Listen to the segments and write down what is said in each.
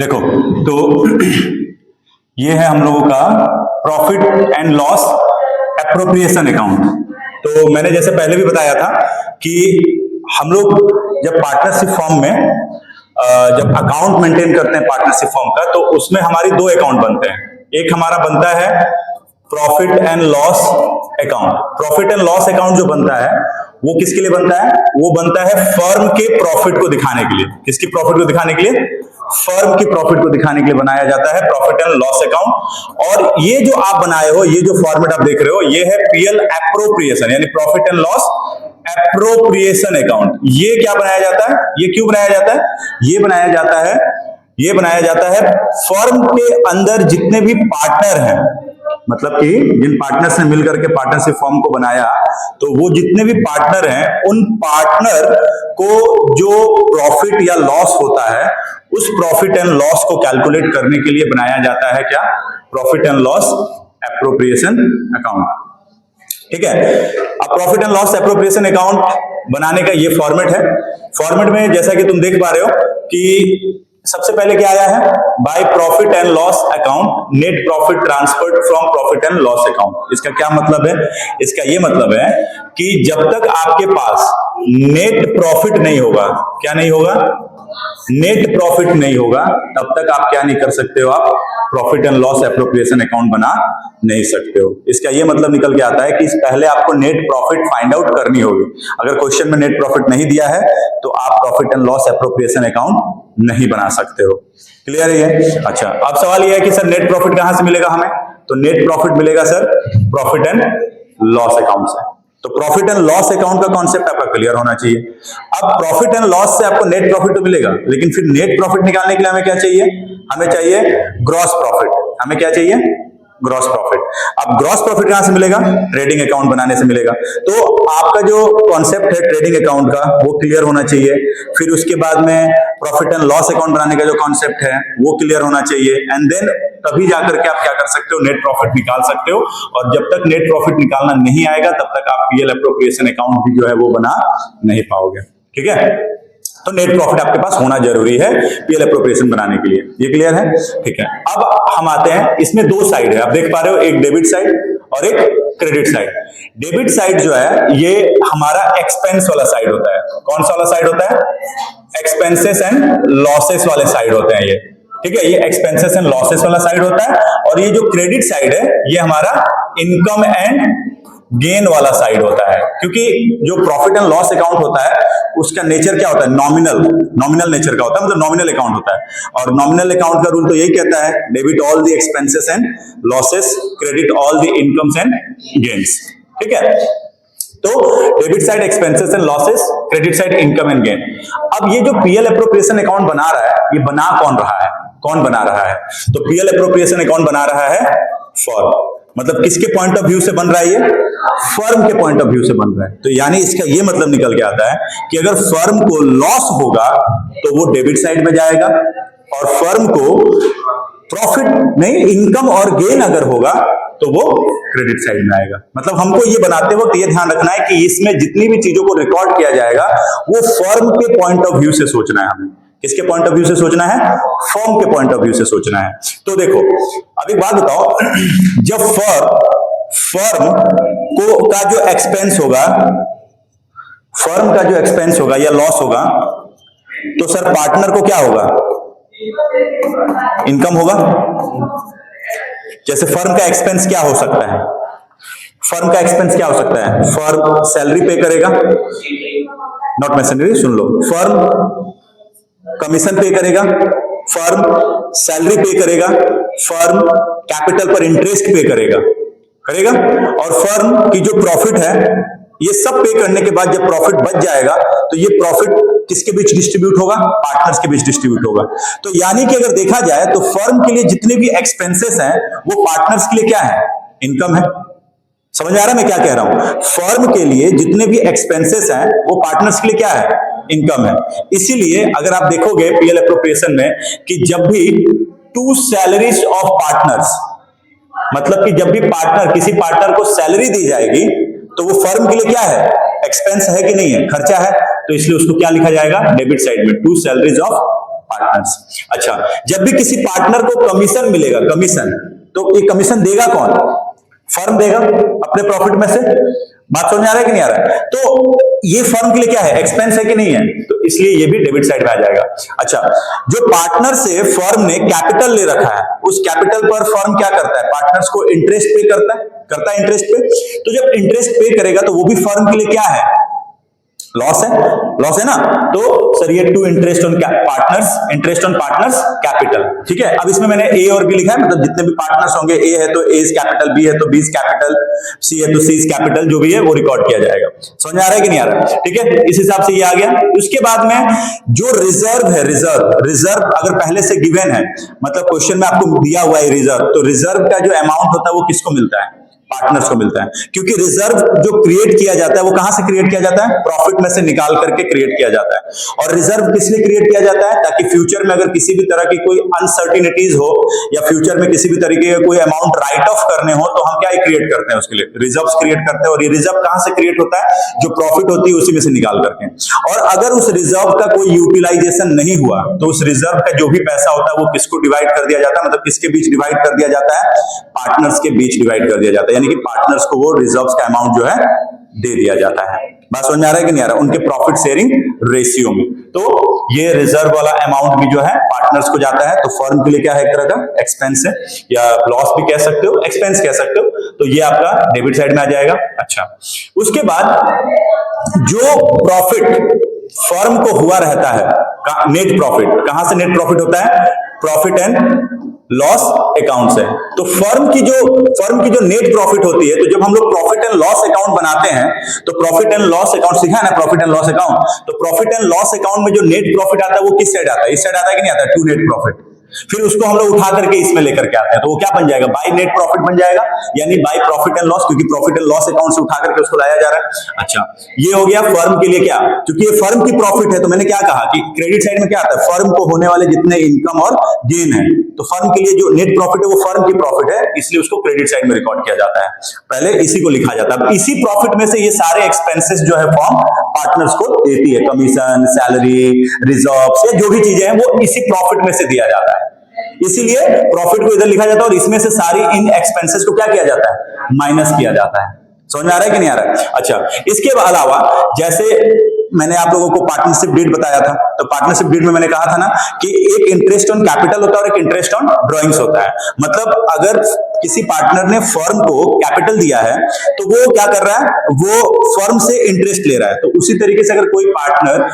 देखो तो ये है हम लोगों का profit and loss appropriation account. तो मैंने जैसे पहले भी बताया था कि हम लोग जब पार्टनरशिप फॉर्म में जब अकाउंट मेंटेन करते हैं पार्टनरशिप फॉर्म का, तो उसमें हमारी दो अकाउंट बनते हैं। एक हमारा बनता है profit and loss account. Profit and loss account जो बनता है वो किसके लिए बनता है? वो बनता है फर्म के प्रॉफिट को दिखाने के लिए। किसकी प्रॉफिट को दिखाने के लिए? फर्म की प्रॉफिट को दिखाने के लिए बनाया जाता है प्रॉफिट एंड लॉस अकाउंट। और ये जो आप बनाए हो, ये जो फॉर्मेट आप देख रहे हो, ये है पीएल एप्रोप्रिएशन, यानी profit and loss appropriation account. ये क्या बनाया जाता है? ये क्यों बनाया जाता है? ये बनाया जाता है फर्म के अंदर जितने भी पार्टनर हैं, मतलब कि जिन पार्टनर्स ने मिलकर के पार्टनरशिप फॉर्म को बनाया, तो वो जितने भी पार्टनर हैं, उन पार्टनर को जो प्रॉफिट या लॉस होता है, उस प्रॉफिट एंड लॉस को कैलकुलेट करने के लिए बनाया जाता है क्या? Profit and loss appropriation account. ठीक है। अब profit and loss appropriation account बनाने का ये फॉर्मेट है। फॉर्मेट में जैसा कि तुम देख पा रहे हो कि सबसे पहले क्या आया है? By profit and loss account net profit transferred from profit and loss account. इसका क्या मतलब है? इसका ये मतलब है कि जब तक आपके पास नेट प्रॉफिट नहीं होगा, क्या नहीं होगा? नेट प्रॉफिट नहीं होगा, तब तक आप क्या नहीं कर सकते हो? आप profit and loss appropriation account बना नहीं सकते हो। इसका ये मतलब निकल के आता है कि पहले आपको नेट प्रॉफिट फाइंड आउट करनी होगी। अगर क्वेश्चन में नेट प्रॉफिट नहीं दिया है तो आप profit and loss appropriation account नहीं बना सकते हो। क्लियर है? अच्छा, अब सवाल यह है कि सर नेट प्रॉफिट कहां से मिलेगा हमें? तो नेट प्रॉफिट मिलेगा sir profit and loss account से। तो प्रॉफिट एंड लॉस अकाउंट का कॉन्सेप्ट आपका क्लियर होना चाहिए। अब प्रॉफिट एंड लॉस से आपको नेट प्रॉफिट तो मिलेगा, लेकिन फिर नेट प्रॉफिट निकालने के लिए हमें क्या चाहिए? हमें चाहिए ग्रॉस प्रॉफिट। हमें क्या चाहिए? Gross profit. अब ग्रॉस प्रॉफिट कहां से मिलेगा? ट्रेडिंग अकाउंट बनाने से मिलेगा। तो आपका जो कॉन्सेप्ट है ट्रेडिंग अकाउंट का, वो क्लियर होना चाहिए। फिर उसके बाद में प्रॉफिट एंड लॉस अकाउंट बनाने का जो कॉन्सेप्ट है वो क्लियर होना चाहिए। एंड देन तभी जाकर के आप क्या कर सकते हो? नेट प्रॉफिट निकाल सकते हो। और जब तक नेट प्रॉफिट निकालना नहीं आएगा, तब तक आप पीएल एप्रोप्रिएशन अकाउंट भी जो है वो बना नहीं पाओगे। ठीक है। तो नेट प्रॉफिट आपके पास होना जरूरी है पीएल एप्रोप्रिएशन बनाने के लिए। ये क्लियर है? ठीक है। अब हम आते हैं, इसमें दो साइड है, आप देख पा रहे हो, एक डेबिट साइड और एक क्रेडिट साइड। डेबिट साइड जो है ये हमारा एक्सपेंस वाला साइड होता है। कौन सा वाला साइड होता है? एक्सपेंसेस एंड लॉसेस वाले साइड होते हैं ये। ठीक है, ये एक्सपेंसेस एंड लॉसेस वाला साइड होता है। और ये जो क्रेडिट साइड है ये हमारा इनकम एंड गेन वाला साइड होता है। क्योंकि जो प्रॉफिट एंड लॉस अकाउंट होता है उसका नेचर क्या होता है? नॉमिनल नेचर का होता है, मतलब नॉमिनल अकाउंट होता है। और नॉमिनल अकाउंट का रूल तो यही कहता है, debit all the expenses and losses, credit all the incomes and gains. ठीक है। तो debit side expenses and losses, credit side income and gain. अब ये जो पीएल एप्रोप्रिएशन अकाउंट बना रहा है, ये बना कौन रहा है? कौन बना रहा है? तो पीएल एप्रोप्रिएशन अकाउंट बना रहा है फर्म। मतलब किसके पॉइंट ऑफ व्यू से बन रहा है? ये फर्म के पॉइंट ऑफ व्यू से बन रहा है। तो यानी इसका ये मतलब निकल के आता है कि अगर फर्म को लॉस होगा तो वो डेबिट साइड में जाएगा, और फर्म को प्रॉफिट नहीं, इनकम और गेन अगर होगा तो वो क्रेडिट साइड में आएगा। मतलब हमको ये बनाते वक्त ये ध्यान रखना है कि इसमें जितनी भी चीजों को रिकॉर्ड किया जाएगा वो फर्म के पॉइंट ऑफ व्यू से सोचना है हमें। किसके पॉइंट ऑफ व्यू से सोचना है? फर्म के पॉइंट ऑफ व्यू से सोचना है। तो देखो, अब एक बात बताओ, जब फर्म को का जो एक्सपेंस होगा, फर्म का जो एक्सपेंस होगा या लॉस होगा, तो सर पार्टनर को क्या होगा? इनकम होगा। जैसे फर्म का एक्सपेंस क्या हो सकता है? फर्म का एक्सपेंस क्या हो सकता है? फर्म सैलरी पे करेगा, नॉट मैसेंजरी, सुन लो, फर्म कमीशन पे करेगा, फर्म सैलरी पे करेगा, फर्म कैपिटल पर इंटरेस्ट पे करेगा, और फर्म की जो प्रॉफिट है ये सब पे करने के बाद जब प्रॉफिट बच जाएगा तो ये प्रॉफिट किसके बीच डिस्ट्रीब्यूट होगा? पार्टनर्स के बीच डिस्ट्रीब्यूट होगा। तो यानी कि अगर देखा जाए तो फर्म के लिए जितने भी एक्सपेंसेस हैं वो पार्टनर्स के लिए क्या है? इनकम है। समझ आ रहा है मैं क्या कह रहा हूं? फर्म के लिए जितने भी एक्सपेंसेस हैं वो पार्टनर्स के लिए क्या है? इनकम है। इसीलिए अगर आप देखोगे पीएल एप्रोप्रिएशन में कि जब भी टू सैलरीज ऑफ पार्टनर्स, मतलब कि जब भी पार्टनर, किसी पार्टनर को सैलरी दी जाएगी तो वो फर्म के लिए क्या है? एक्सपेंस है कि नहीं है? खर्चा है। तो इसलिए उसको क्या लिखा जाएगा? डेबिट साइड में टू सैलरीज ऑफ पार्टनर्स। अच्छा, जब भी किसी पार्टनर को कमीशन मिलेगा, कमीशन, तो ये कमीशन देगा कौन? फर्म देगा अपने प्रॉफिट में से। बात समझ में आ रहा है कि नहीं आ रहा है? तो ये फर्म के लिए क्या है? एक्सपेंस है कि नहीं है? तो इसलिए ये भी डेबिट साइड में आ जाएगा। अच्छा, जो पार्टनर से फर्म ने कैपिटल ले रखा है, उस कैपिटल पर फर्म क्या करता है? पार्टनर्स को इंटरेस्ट पे करता है इंटरेस्ट पे। तो जब इंटरेस्ट पे करेगा तो वो भी फर्म के लिए क्या है? लॉस है ना। तो सर ये to interest on partners, interest on partners capital, ठीक है। अब इसमें मैंने ए और बी लिखा है, मतलब जितने भी पार्टनर्स होंगे, ए है तो एज कैपिटल, बी है तो बीज कैपिटल, सी है तो सीज कैपिटल, जो भी है वो रिकॉर्ड किया जाएगा। समझ में आ रहा है कि नहीं आ रहा है? ठीक है, इस हिसाब से ये आ गया। उसके बाद में जो रिजर्व है, रिजर्व अगर पहले से गिवन है, मतलब क्वेश्चन में आपको दिया हुआ है रिजर्व, तो रिजर्व का जो अमाउंट होता है वो किसको मिलता है? पार्टनर्स को मिलता है। क्योंकि रिजर्व जो क्रिएट किया जाता है वो कहां से क्रिएट किया जाता है? प्रॉफिट में से निकाल करके क्रिएट किया जाता है। और रिजर्व किस लिए क्रिएट किया जाता है? ताकि फ्यूचर में अगर किसी भी तरह की कोई अनसर्टिनिटीज हो या फ्यूचर में किसी भी तरीके का कोई अमाउंट राइट ऑफ करने हो, तो हम क्या क्रिएट करते हैं? उसके लिए रिजर्व क्रिएट करते हैं। और ये रिजर्व कहां से क्रिएट होता है? जो प्रॉफिट होती है उसी में से निकाल करके। और अगर उस रिजर्व का कोई यूटिलाइजेशन नहीं हुआ तो उस रिजर्व का जो भी पैसा होता है वो किसको डिवाइड कर दिया जाता है? मतलब किसके बीच डिवाइड कर दिया जाता है? पार्टनर्स के बीच डिवाइड कर दिया जाता है। यानी कि पार्टनर्स को वो रिजर्व्स का अमाउंट जो है दे दिया जाता है। बात समझ में आ रहा है कि नहीं आ रहा? उनके प्रॉफिट शेयरिंग रेशियो में। तो ये रिजर्व वाला अमाउंट भी जो है पार्टनर्स को जाता है। तो फर्म के लिए क्या है? एक तरह का एक्सपेंस है, या लॉस भी कह सकते हो, एक्सपेंस कह सकते हो। तो ये आपका डेबिट साइड में आ जाएगा। अच्छा, उसके बाद जो प्रॉफिट फर्म को हुआ रहता है, नेट प्रॉफिट, कहां से नेट प्रॉफिट होता है? प्रॉफिट एंड लॉस अकाउंट से। तो फर्म की जो नेट प्रॉफिट होती है, तो जब हम लोग प्रॉफिट एंड लॉस अकाउंट बनाते हैं, तो प्रॉफिट एंड लॉस अकाउंट सीखा है ना, प्रॉफिट एंड लॉस अकाउंट। तो प्रॉफिट एंड लॉस अकाउंट में जो नेट प्रॉफिट आता है वो किस साइड आता है? इस साइड आता है कि नहीं आता है? To net profit. फिर उसको हम लोग उठा करके इसमें लेकर के आते हैं, तो वो क्या बन जाएगा? बाय नेट प्रॉफिट बन जाएगा, यानी बाय प्रॉफिट एंड लॉस, क्योंकि प्रॉफिट एंड लॉस अकाउंट से उठा करके उसको लाया जा रहा है। अच्छा, ये हो गया फर्म के लिए क्या, क्योंकि ये फर्म की प्रॉफिट है। तो मैंने क्या कहा कि क्रेडिट साइड में क्या आता है? फर्म को होने वाले जितने इनकम और गेन है, तो फर्म के लिए जो नेट प्रॉफिट है वो फर्म की प्रॉफिट है, इसलिए उसको क्रेडिट साइड में रिकॉर्ड किया जाता है। पहले इसी को लिखा जाता है। अब इसी प्रॉफिट में से ये सारे एक्सपेंसेस जो है फर्म पार्टनर्स को देती है, कमीशन, सैलरी, रिजर्व्स, या जो भी चीजें हैं वो इसी प्रॉफिट में से दिया जाता है। इसीलिए प्रॉफिट को इधर लिखा जाता है और इसमें से सारी इन एक्सपेंसेस को क्या किया जाता है? माइनस किया जाता है। समझ में आ रहा है कि नहीं आ रहा है? अच्छा, इसके अलावा जैसे मैंने आप लोगों को पार्टनरशिप डीड बताया था, तो पार्टनरशिप डीड में मैंने कहा था ना कि एक इंटरेस्ट ऑन कैपिटल होता है और एक इंटरेस्ट ऑन ड्रॉइंग्स होता है। मतलब अगर किसी पार्टनर ने फर्म को कैपिटल दिया है तो वो क्या कर रहा है? वो फर्म से इंटरेस्ट ले रहा है। तो उसी तरीके से अगर कोई पार्टनर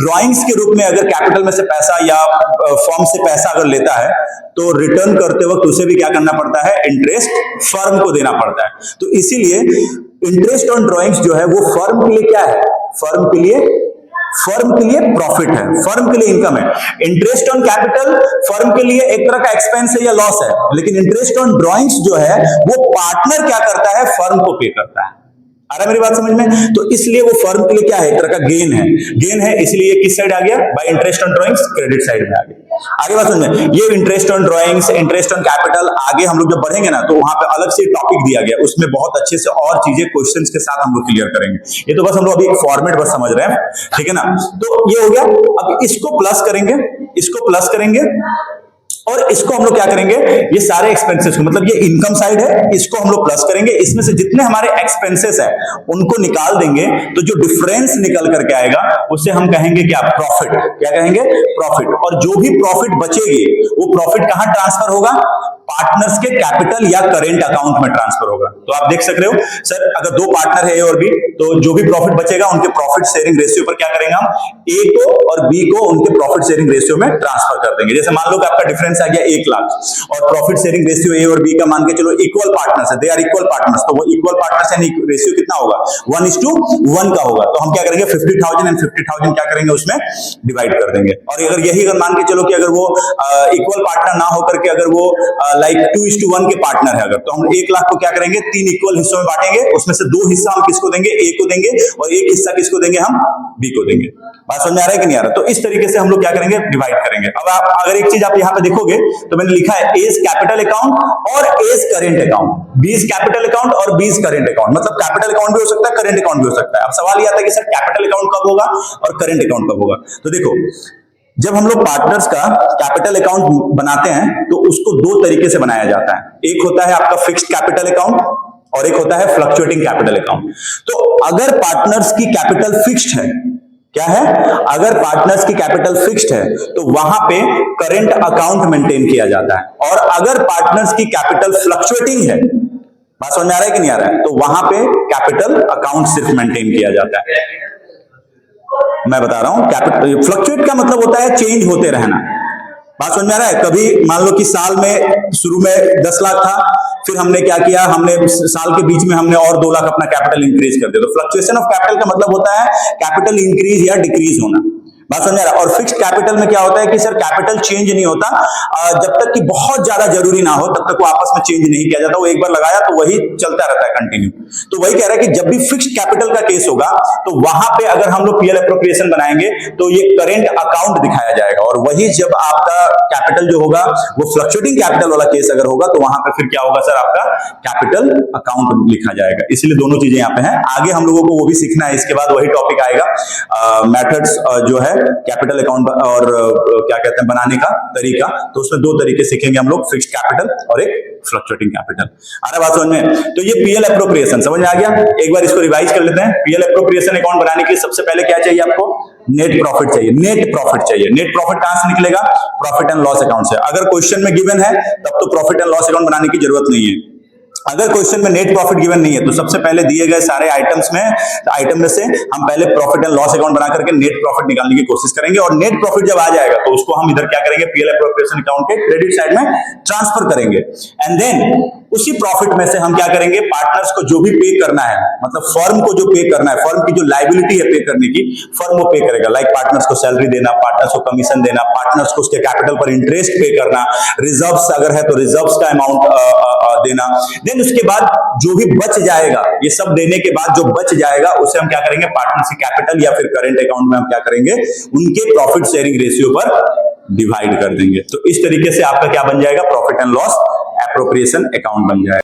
ड्रॉइंग्स के रूप में अगर कैपिटल में से पैसा या फर्म से पैसा अगर लेता है, तो रिटर्न करते वक्त उसे भी क्या करना पड़ता है? इंटरेस्ट फर्म को देना पड़ता है। तो इसीलिए इंटरेस्ट ऑन ड्रॉइंग्स जो है वो फर्म के लिए क्या है? फर्म के लिए प्रॉफिट है, फर्म के लिए इनकम है। इंटरेस्ट ऑन कैपिटल फर्म के लिए एक तरह का एक्सपेंस है या लॉस है, लेकिन इंटरेस्ट ऑन ड्रॉइंग्स जो है वो पार्टनर क्या करता है? फर्म को पे करता है। आ रहा है मेरी बात समझ में? तो इसलिए वो फर्म के लिए क्या है? एक तरह का गेन है, इसलिए किस साइड आ गया? Bye interest on drawings, credit side में आ गया। आगे बात समझ में? ये interest on drawings, interest on capital, आगे हम लोग जब बढ़ेंगे ना तो वहां पे अलग से टॉपिक दिया गया, उसमें बहुत अच्छे से और चीजें क्वेश्चंस के साथ हम लोग क्लियर करेंगे। ये तो बस हम लोग अभी एक फॉर्मेट बस समझ रहे हैं, ठीक है ना? तो ये हो गया। अब इसको प्लस करेंगे और इसको हम लोग क्या करेंगे? ये सारे एक्सपेंसेस को, मतलब ये इनकम साइड है, इसको हम लोग प्लस करेंगे। इसमें से जितने हमारे एक्सपेंसेस है उनको निकाल देंगे, तो जो डिफरेंस निकल करके आएगा उसे हम कहेंगे क्या? प्रॉफिट। क्या कहेंगे? प्रॉफिट। और जो भी प्रॉफिट बचेगी वो प्रॉफिट कहां ट्रांसफर होगा? पार्टनर्स के कैपिटल या करेंट अकाउंट में ट्रांसफर होगा। तो आप देख सक रहे हो सर, अगर दो पार्टनर है ए और बी, तो जो भी प्रॉफिट बचेगा उनके प्रॉफिट शेयरिंग रेशियो पर क्या करेंगे हम? ए को और बी को उनके प्रॉफिट शेयरिंग रेशियो में ट्रांसफर कर देंगे। जैसे मान लो कि आपका डिफरेंस आ गया 1 लाख और प्रॉफिट शेयरिंग रेशियो ए और बी का मान के चलो इक्वल पार्टनर्स है, दे आर इक्वल पार्टनर्स, तो वो इक्वल पार्टनर्स यानी रेशियो कितना होगा? 1:1 का होगा। तो हम क्या करेंगे? 50,000 एंड 50,000 क्या करेंगे? उसमें डिवाइड कर देंगे। और अगर यही अगर मान के चलो कि अगर वो इक्वल पार्टनर ना होकर के अगर वो लाइक 2:1 के पार्टनर है अगर, तो हम 1 लाख को क्या करेंगे? 3 इक्वल हिस्सों में बांटेंगे। उसमें से 2 हिस्सा हम किसको देंगे? ए को देंगे, और 1 हिस्सा किसको देंगे? हम बी को देंगे। बात समझ आ रहा है कि नहीं आ रहा? तो इस तरीके से हम लोग क्या करेंगे? डिवाइड करेंगे। अब आप अगर एक चीज आप यहां पे देखोगे तो मैंने लिखा है एज कैपिटल अकाउंट और A's current account, B's capital account और बीज करेंट अकाउंट। मतलब कैपिटल अकाउंट भी हो सकता है, करेंट अकाउंट भी हो सकता है। अब सवाल ये आता है कि सर कैपिटल अकाउंट कब होगा और करेंट अकाउंट कब होगा? तो देखो जब हम लोग पार्टनर्स का कैपिटल अकाउंट बनाते हैं तो उसको दो तरीके से बनाया जाता है। एक होता है आपका फिक्स्ड कैपिटल अकाउंट और एक होता है फ्लक्चुएटिंग कैपिटल अकाउंट। तो अगर पार्टनर्स की कैपिटल फिक्स्ड है, क्या है, अगर पार्टनर्स की कैपिटल फिक्स्ड है तो वहां पे करंट अकाउंट मेंटेन किया जाता है, और अगर पार्टनर्स की कैपिटल फ्लक्चुएटिंग है, बात समझ में आ रहा है कि नहीं आ रहा है, तो वहां पे कैपिटल अकाउंट सिर्फ मेंटेन किया जाता है। मैं बता रहा हूं, कैपिटल फ्लक्चुएट का मतलब होता है चेंज होते रहना। बात समझ में आ रहा है? कभी मान लो कि साल में शुरू में 10 लाख था, फिर हमने क्या किया, हमने साल के बीच में हमने और 2 लाख अपना कैपिटल इंक्रीज कर दिया। तो फ्लक्चुएशन ऑफ कैपिटल का मतलब होता है कैपिटल इंक्रीज या डिक्रीज होना। बात समझ आ रहा है? और फिक्स्ड कैपिटल में क्या होता है कि सर कैपिटल चेंज नहीं होता, जब तक कि बहुत ज्यादा जरूरी ना हो तब तक वो आपस में चेंज नहीं किया जाता, वो एक बार लगाया तो वही चलता रहता है कंटिन्यू। तो वही कह रहा है कि जब भी फिक्स्ड कैपिटल का केस होगा तो वहां पे अगर हम लोग पीएल एप्रोप्रिएशन बनाएंगे तो ये करेंट अकाउंट दिखाया जाएगा, और वही जब आपका कैपिटल जो होगा वो फ्लक्चुएटिंग कैपिटल वाला केस अगर होगा तो वहां पे फिर क्या होगा सर, आपका कैपिटल अकाउंट लिखा जाएगा। इसलिए दोनों चीजें यहाँ पे हैं। आगे हम लोगों को वो भी सीखना है, इसके बाद वही टॉपिक आएगा मेथड्स जो है कैपिटल अकाउंट और क्या कहते हैं बनाने का तरीका। तो उसमें दो तरीके सीखेंगे हम लोग, फिक्स्ड कैपिटल और एक फ्लक्चुएटिंग कैपिटल। आ रहा बात समझ में? तो ये पीएल एप्रोप्रिएशन समझ में आ गया। एक बार इसको रिवाइज कर लेते हैं। पीएल एप्रोप्रिएशन अकाउंट बनाने के लिए सबसे पहले क्या चाहिए आपको? नेट प्रॉफिट चाहिए। नेट प्रॉफिट चाहिए। नेट प्रॉफिट कहां से निकलेगा? प्रॉफिट एंड लॉस अकाउंट से। अगर क्वेश्चन में गिवन है तब तो प्रॉफिट एंड लॉस अकाउंट बनाने की जरूरत नहीं है। अगर क्वेश्चन में नेट प्रॉफिट गिवन नहीं है तो सबसे पहले दिए गए सारे आइटम्स में से हम पहले प्रॉफिट एंड लॉस अकाउंट बना करके नेट प्रॉफिट निकालने की कोशिश करेंगे, और नेट प्रॉफिट जब आ जाएगा तो उसको हम इधर क्या करेंगे, पीएल एप्रोप्रिएशन अकाउंट के क्रेडिट साइड में ट्रांसफर करेंगे। एंड देन उसी प्रॉफिट में से हम क्या करेंगे, पार्टनर्स को जो भी पे करना है, मतलब फर्म को जो पे करना है, फर्म की जो लायबिलिटी है पे करने की, फर्म वो पे करेगा। लाइक पार्टनर्स को सैलरी देना, पार्टनर्स को कमीशन देना, पार्टनर्स को उसके कैपिटल पर इंटरेस्ट पे करना, रिजर्व्स अगर है तो रिजर्व्स का अमाउंट देना। देन उसके बाद जो भी बच जाएगा, ये सब देने के बाद जो बच जाएगा उसे हम क्या करेंगे, पार्टनर्स के कैपिटल या फिर करंट अकाउंट में हम क्या करेंगे, उनके प्रॉफिट शेयरिंग रेशियो पर डिवाइड कर देंगे। तो इस तरीके से आपका क्या बन जाएगा, profit and loss appropriation account बन जाएगा।